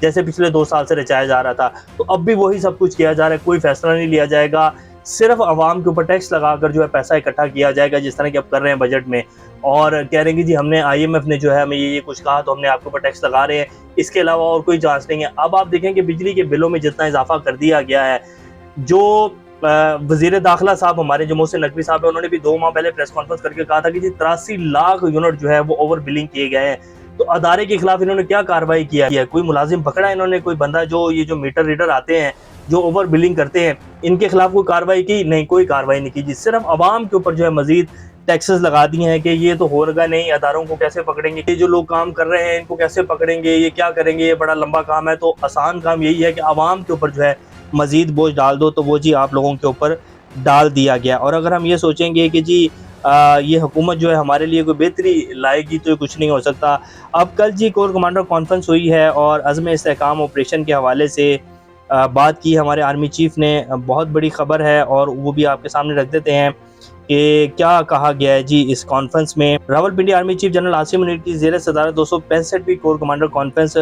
جیسے پچھلے 2 سال سے رچایا جا رہا تھا، تو اب بھی وہی سب کچھ کیا جا رہا ہے، کوئی فیصلہ نہیں لیا جائے گا، صرف عوام کے اوپر ٹیکس لگا کر جو ہے پیسہ اکٹھا کیا جائے گا، جس طرح کہ اب کر رہے ہیں بجٹ میں، اور کہہ رہے ہیں کہ جی ہم نے IMF نے جو ہے ہمیں یہ کچھ کہا تو ہم نے آپ کے اوپر ٹیکس لگا رہے ہیں، اس کے علاوہ اور کوئی چانس نہیں ہے۔ اب آپ دیکھیں کہ بجلی کے بلوں میں جتنا اضافہ کر دیا گیا ہے، جو وزیر داخلہ صاحب ہمارے جو محسن نقوی صاحب ہیں، انہوں نے بھی 2 ماہ پہلے پریس کانفرنس کر کے کہا تھا کہ جی 83 لاکھ یونٹ جو ہے وہ اوور بلنگ کیے گئے ہیں۔ تو ادارے کے خلاف انہوں نے کیا کارروائی کیا ہے؟ کوئی ملازم پکڑا ہے انہوں نے؟ کوئی بندہ جو یہ جو میٹر ریڈر آتے ہیں جو اوور بلنگ کرتے ہیں، ان کے خلاف کوئی کارروائی کی؟ نہیں، کوئی کارروائی نہیں کی جی، صرف عوام کے اوپر جو ہے مزید ٹیکسز لگا دیے ہیں کہ یہ تو ہوگا نہیں، اداروں کو کیسے پکڑیں گے، یہ جو لوگ کام کر رہے ہیں ان کو کیسے پکڑیں گے، یہ کیا کریں گے، یہ بڑا لمبا کام ہے۔ تو آسان کام یہی ہے کہ عوام کے اوپر جو ہے مزید بوجھ ڈال دو، تو وہ جی آپ لوگوں کے اوپر ڈال دیا گیا۔ اور اگر ہم یہ سوچیں گے کہ جی یہ حکومت جو ہے ہمارے لیے کوئی بہتری لائے گی تو کچھ نہیں ہو سکتا۔ اب کل جی کور کمانڈر کانفرنس ہوئی ہے اور عزم استحکام آپریشن کے حوالے سے بات کی ہمارے آرمی چیف نے، بہت بڑی خبر ہے اور وہ بھی آپ کے سامنے رکھ دیتے ہیں کہ کیا کہا گیا ہے جی اس کانفرنس میں۔ Rawalpindi army chief general Asim Munir کی زیر صدارت 265ویں کور کمانڈر کانفرنس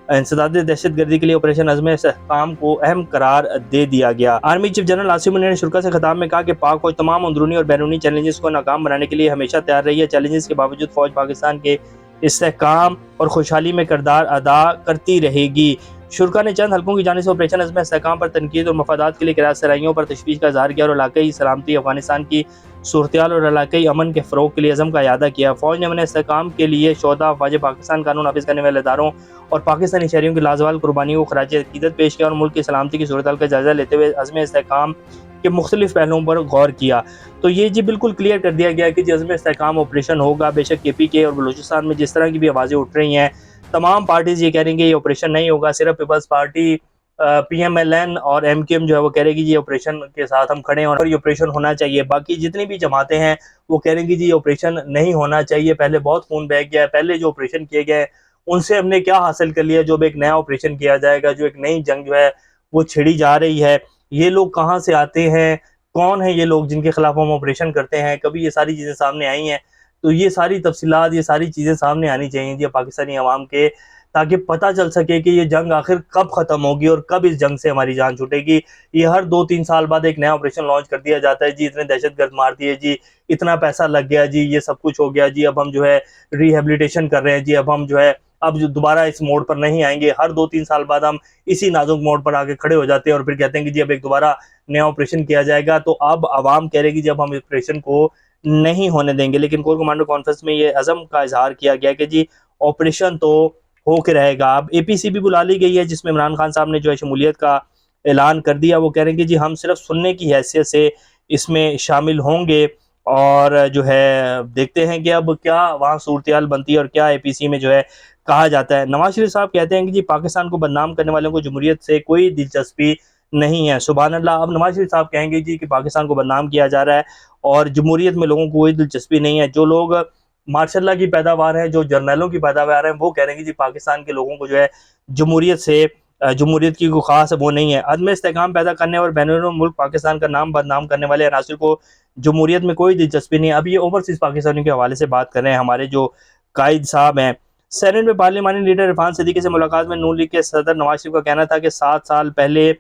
انسداد دہشت گردی کے لیے آپریشن عزم استحکام کو اہم قرار دے دیا گیا۔ Army chief general Asim Munir نے شرکاء سے خطاب میں کہا کہ پاک فوج تمام اندرونی اور بیرونی چیلنجز کو ناکام بنانے کے لیے ہمیشہ تیار رہی ہے۔ چیلنجز کے باوجود فوج پاکستان کے استحکام اور خوشحالی میں کردار ادا کرتی رہے گی۔ شرکاء نے چند حلقوں کی جانب سے آپریشن عزم استحکام پر تنقید اور مفادات کے لیے قیادت سرائیوں پر تشویش کا اظہار کیا اور علاقائی سلامتی، افغانستان کی صورتحال اور علاقائی امن کے فروغ کے لیے عزم کا اعادہ کیا۔ فوج نے امن استحکام کے لیے شہداء افواج پاکستان، قانون نافذ کرنے والے اداروں اور پاکستانی شہریوں کی لازوال قربانیوں کو خراج عقیدت پیش کیا اور ملک کی سلامتی کی صورتحال کا جائزہ لیتے ہوئے عزم استحکام کے مختلف پہلوؤں پر غور کیا۔ تو یہ جی بالکل کلیئر کر دیا گیا کہ عزم استحکام آپریشن ہوگا۔ بے شک KPK اور بلوچستان میں جس طرح کی بھی آوازیں اٹھ رہی ہیں، تمام پارٹیز یہ کہہ رہی ہیں کہ یہ آپریشن نہیں ہوگا، صرف پیپلز پارٹی PMLN اور MQM جو ہے وہ کہہ رہے ہیں کہ یہ آپریشن کے ساتھ ہم کھڑے ہیں اور یہ آپریشن ہونا چاہیے۔ باقی جتنی بھی جماعتیں ہیں وہ کہہ رہے ہیں کہ جی یہ آپریشن نہیں ہونا چاہیے، پہلے بہت خون بہہ گیا ہے، پہلے جو آپریشن کیے گئے ان سے ہم نے کیا حاصل کر لیا، جو ایک نیا آپریشن کیا جائے گا، جو ایک نئی جنگ جو ہے وہ چھڑی جا رہی ہے۔ یہ لوگ کہاں سے آتے ہیں، کون ہیں یہ لوگ جن کے خلاف ہم آپریشن کرتے ہیں، کبھی یہ ساری چیزیں سامنے آئی ہیں؟ تو یہ ساری تفصیلات، یہ ساری چیزیں سامنے آنی چاہیے جی پاکستانی عوام کے، تاکہ پتہ چل سکے کہ یہ جنگ آخر کب ختم ہوگی اور کب اس جنگ سے ہماری جان چھوٹے گی۔ یہ ہر 2-3 سال بعد ایک نیا آپریشن لانچ کر دیا جاتا ہے، جی اتنے دہشت گرد مار دیے، جی اتنا پیسہ لگ گیا، جی یہ سب کچھ ہو گیا، جی اب ہم جو ہے ریہیبلیٹیشن کر رہے ہیں، جی اب ہم جو ہے اب جو دوبارہ اس موڑ پر نہیں آئیں گے۔ ہر 2-3 سال بعد ہم اسی نازک موڑ پر آ کے کھڑے ہو جاتے ہیں اور پھر کہتے ہیں کہ جی اب ایک دوبارہ نیا آپریشن کیا جائے گا۔ تو اب عوام کہہ رہے گی جب ہم آپریشن کو نہیں ہونے دیں گے، لیکن کور کمانڈر کانفرنس میں یہ عزم کا اظہار کیا گیا کہ جی آپریشن تو ہو کے رہے گا۔ اب APC بھی بلا لی گئی ہے جس میں عمران خان صاحب نے جو ہے شمولیت کا اعلان کر دیا۔ وہ کہہ رہے ہیں کہ جی ہم صرف سننے کی حیثیت سے اس میں شامل ہوں گے اور جو ہے دیکھتے ہیں کہ اب کیا وہاں صورتحال بنتی ہے اور کیا APC میں جو ہے کہا جاتا ہے۔ نواز شریف صاحب کہتے ہیں کہ جی پاکستان کو بدنام کرنے والوں کو جمہوریت سے کوئی دلچسپی نہیں ہے۔ سبحان اللہ، اب نواز شریف صاحب کہیں گے جی کہ پاکستان کو بدنام کیا جا رہا ہے اور جمہوریت میں لوگوں کو کوئی دلچسپی نہیں ہے۔ جو لوگ ماشاء اللہ کی پیداوار ہیں، جو جرنیلوں کی پیداوار ہیں، وہ کہہ رہے ہیں کہ جی پاکستان کے لوگوں کو جو ہے جمہوریت سے جمہوریت کی کوئی خاص وہ نہیں ہے۔ عدم استحکام پیدا کرنے اور بین الملک پاکستان کا نام بدنام کرنے والے عناصر کو جمہوریت میں کوئی دلچسپی نہیں ہے۔ اب یہ اوورسیز پاکستانیوں کے حوالے سے بات کر رہے ہیں ہمارے جو قائد صاحب ہیں۔ سینیٹ میں پارلیمانی لیڈر عرفان صدیقی سے ملاقات میں نون لیگ کے صدر نواز شریف کا کہنا تھا کہ 7 سال پہلے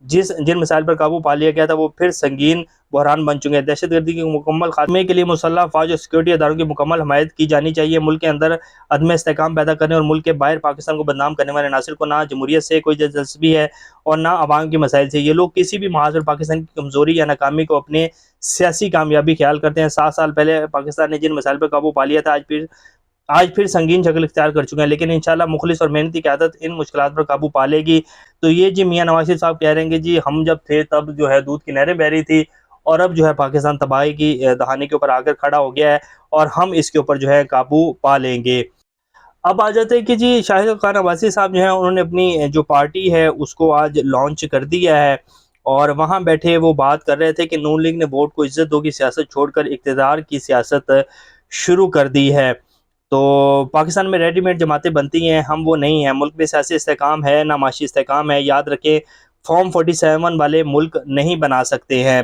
جن مسائل پر قابو پا لیا گیا تھا وہ پھر سنگین بحران بن چکے ہیں۔ دہشت گردی کے مکمل خاتمے کے لیے مسلح افواج اور سیکورٹی اداروں کی مکمل حمایت کی جانی چاہیے۔ ملک کے اندر عدم استحکام پیدا کرنے اور ملک کے باہر پاکستان کو بدنام کرنے والے عناصر کو نہ جمہوریت سے کوئی دلچسپی ہے اور نہ عوام کے مسائل سے۔ یہ لوگ کسی بھی محاذ پر پاکستان کی کمزوری یا ناکامی کو اپنے سیاسی کامیابی خیال کرتے ہیں۔ 7 سال پہلے پاکستان نے جن مسائل پر قابو پا لیا تھا آج پھر سنگین شکل اختیار کر چکے ہیں، لیکن انشاءاللہ مخلص اور محنتی قیادت ان مشکلات پر قابو پا لے گی۔ تو یہ جی میاں نواز شریف صاحب کہہ رہے ہیں کہ جی ہم جب تھے تب جو ہے دودھ کی نہریں بہ رہی تھی اور اب جو ہے پاکستان تباہی کی دہانے کے اوپر آ کر کھڑا ہو گیا ہے اور ہم اس کے اوپر جو ہے قابو پا لیں گے۔ اب آ جاتے ہیں کہ جی شاہد خان عباسی صاحب جو ہیں انہوں نے اپنی جو پارٹی ہے اس کو آج لانچ کر دیا ہے اور وہاں بیٹھے وہ بات کر رہے تھے کہ نون لیگ نے ووٹ کو عزت دو کی سیاست چھوڑ کر اقتدار کی سیاست شروع کر دی ہے۔ تو پاکستان میں ریڈی میڈ جماعتیں بنتی ہیں، ہم وہ نہیں ہیں۔ ملک میں سیاسی استحکام ہے نہ معاشی استحکام ہے، یاد رکھیں فارم 47 والے ملک نہیں بنا سکتے ہیں۔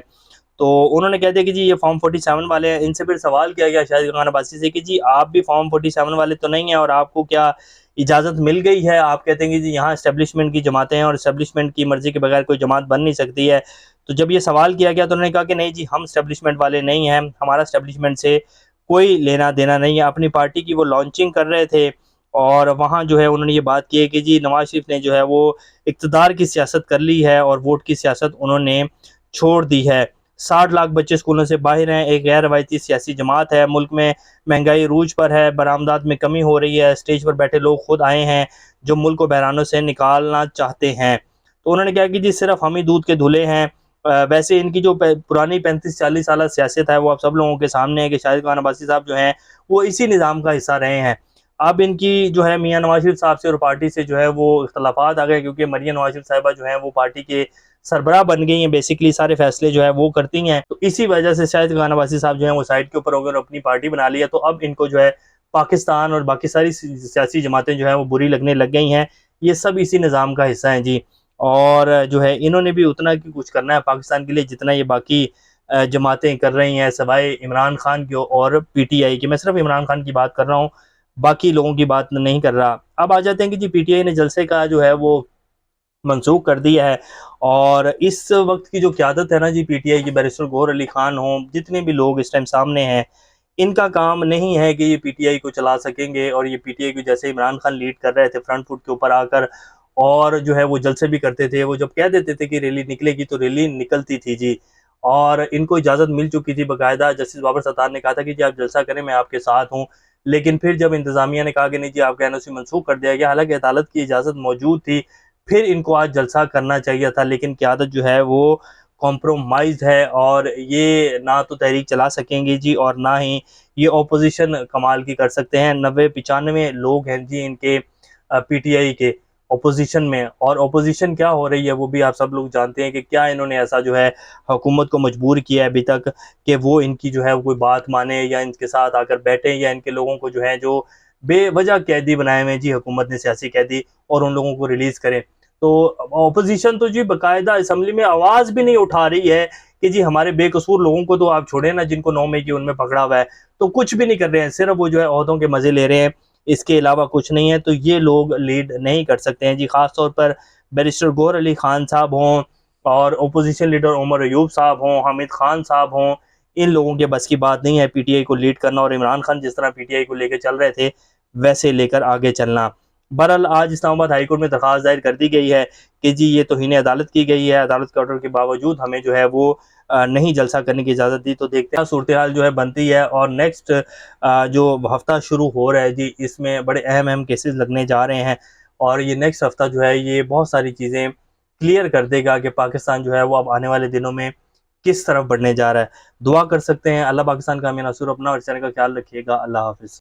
تو انہوں نے کہہ دیا کہ جی یہ فارم 47 والے ہیں. ان سے پھر سوال کیا گیا شاہد خان عباسی سے کہ جی آپ بھی فارم 47 والے تو نہیں ہیں اور آپ کو کیا اجازت مل گئی ہے؟ آپ کہتے ہیں کہ جی یہاں اسٹیبلشمنٹ کی جماعتیں ہیں اور اسٹیبلشمنٹ کی مرضی کے بغیر کوئی جماعت بن نہیں سکتی ہے. تو جب یہ سوال کیا گیا تو انہوں نے کہا کہ نہیں جی ہم اسٹیبلشمنٹ والے نہیں ہیں، ہمارا اسٹیبلشمنٹ سے کوئی لینا دینا نہیں ہے. اپنی پارٹی کی وہ لانچنگ کر رہے تھے اور وہاں جو ہے انہوں نے یہ بات کی ہے کہ جی نواز شریف نے جو ہے وہ اقتدار کی سیاست کر لی ہے اور ووٹ کی سیاست انہوں نے چھوڑ دی ہے. 60 لاکھ بچے اسکولوں سے باہر ہیں، ایک غیر روایتی سیاسی جماعت ہے، ملک میں مہنگائی عروج پر ہے، برآمدات میں کمی ہو رہی ہے، اسٹیج پر بیٹھے لوگ خود آئے ہیں جو ملک کو بحرانوں سے نکالنا چاہتے ہیں. تو انہوں نے کہا کہ جی صرف ہم ہی دودھ کے دھلے ہیں. ویسے ان کی جو پرانی 35-40 سالہ سیاست ہے وہ اب سب لوگوں کے سامنے ہے کہ شاہد خان عباسی صاحب جو ہیں وہ اسی نظام کا حصہ رہے ہیں. اب ان کی جو ہے میاں نواز شریف صاحب سے اور پارٹی سے جو ہے وہ اختلافات آ گئے، کیونکہ مریم نواز شریف صاحبہ جو ہیں وہ پارٹی کے سربراہ بن گئی ہیں، بیسیکلی سارے فیصلے جو ہے وہ کرتی ہیں. تو اسی وجہ سے شاہد خان عباسی صاحب جو ہیں وہ سائڈ کے اوپر ہو گئے اور اپنی پارٹی بنا لی ہے. تو اب ان کو جو ہے پاکستان اور باقی ساری سیاسی جماعتیں جو ہیں وہ بری لگنے لگ گئی ہیں. یہ سب اسی نظام کا حصہ ہیں جی. اور جو ہے انہوں نے بھی اتنا کی کچھ کرنا ہے پاکستان کے لیے جتنا یہ باقی جماعتیں کر رہی ہیں، سوائے عمران خان کی اور پی ٹی آئی کی. میں صرف عمران خان کی بات کر رہا ہوں، باقی لوگوں کی بات نہیں کر رہا. اب آ جاتے ہیں کہ جی پی ٹی آئی نے جلسے کا جو ہے وہ منسوخ کر دیا ہے. اور اس وقت کی جو قیادت ہے نا جی پی ٹی آئی کی، بیرسٹر گوہر علی خان ہوں، جتنے بھی لوگ اس ٹائم سامنے ہیں، ان کا کام نہیں ہے کہ یہ پی ٹی آئی کو چلا سکیں گے. اور یہ پی ٹی آئی کو جیسے عمران خان لیڈ کر رہے تھے فرنٹ فٹ کے اوپر آ کر، اور جو ہے وہ جلسے بھی کرتے تھے، وہ جب کہہ دیتے تھے کہ ریلی نکلے گی تو ریلی نکلتی تھی جی. اور ان کو اجازت مل چکی تھی باقاعدہ. جسٹس بابر ستار نے کہا تھا کہ جی آپ جلسہ کریں، میں آپ کے ساتھ ہوں. لیکن پھر جب انتظامیہ نے کہا کہ نہیں جی آپ کا این او سی منسوخ کر دیا گیا، حالانکہ عدالت کی اجازت موجود تھی، پھر ان کو آج جلسہ کرنا چاہیے تھا. لیکن قیادت جو ہے وہ کمپرومائزڈ ہے اور یہ نہ تو تحریک چلا سکیں گے جی اور نہ ہی یہ اپوزیشن کمال کی کر سکتے ہیں. 90-95 لوگ ہیں جی ان کے پی ٹی آئی کے اپوزیشن میں. اور اپوزیشن کیا ہو رہی ہے وہ بھی آپ سب لوگ جانتے ہیں کہ کیا انہوں نے ایسا جو ہے حکومت کو مجبور کیا ہے ابھی تک کہ وہ ان کی جو ہے کوئی بات مانے یا ان کے ساتھ آ کر بیٹھیں، یا ان کے لوگوں کو جو ہے جو بے وجہ قیدی بنائے ہوئے جی حکومت نے سیاسی قیدی، اور ان لوگوں کو ریلیز کریں. تو اپوزیشن تو جی باقاعدہ اسمبلی میں آواز بھی نہیں اٹھا رہی ہے کہ جی ہمارے بے قصور لوگوں کو تو آپ چھوڑیں نا، جن کو 9 مئی کی ان میں پکڑا ہوا ہے. تو کچھ بھی نہیں کر رہے ہیں، صرف وہ جو ہے عہدوں کے مزے لے رہے ہیں، اس کے علاوہ کچھ نہیں ہے. تو یہ لوگ لیڈ نہیں کر سکتے ہیں جی. خاص طور پر بیرسٹر گوہر علی خان صاحب ہوں اور اپوزیشن لیڈر عمر ایوب صاحب ہوں، حامد خان صاحب ہوں، ان لوگوں کے بس کی بات نہیں ہے پی ٹی آئی کو لیڈ کرنا. اور عمران خان جس طرح پی ٹی آئی کو لے کے چل رہے تھے ویسے لے کر آگے چلنا. بہرحال آج اسلام آباد ہائی کورٹ میں درخواست دائر کر دی گئی ہے کہ جی یہ توہین عدالت کی گئی ہے، عدالت کے آرڈر کے باوجود ہمیں جو ہے وہ نہیں جلسہ کرنے کی اجازت دی. تو دیکھتے ہیں صورتحال جو ہے بنتی ہے. اور نیکسٹ جو ہفتہ شروع ہو رہا ہے جی، اس میں بڑے اہم کیسز لگنے جا رہے ہیں. اور یہ نیکسٹ ہفتہ جو ہے یہ بہت ساری چیزیں کلیئر کر دے گا کہ پاکستان جو ہے وہ اب آنے والے دنوں میں کس طرف بڑھنے جا رہا ہے. دعا کر سکتے ہیں. اللہ پاکستان کا امین اصور. اپنا اور چینل کا خیال رکھیے گا. اللہ حافظ.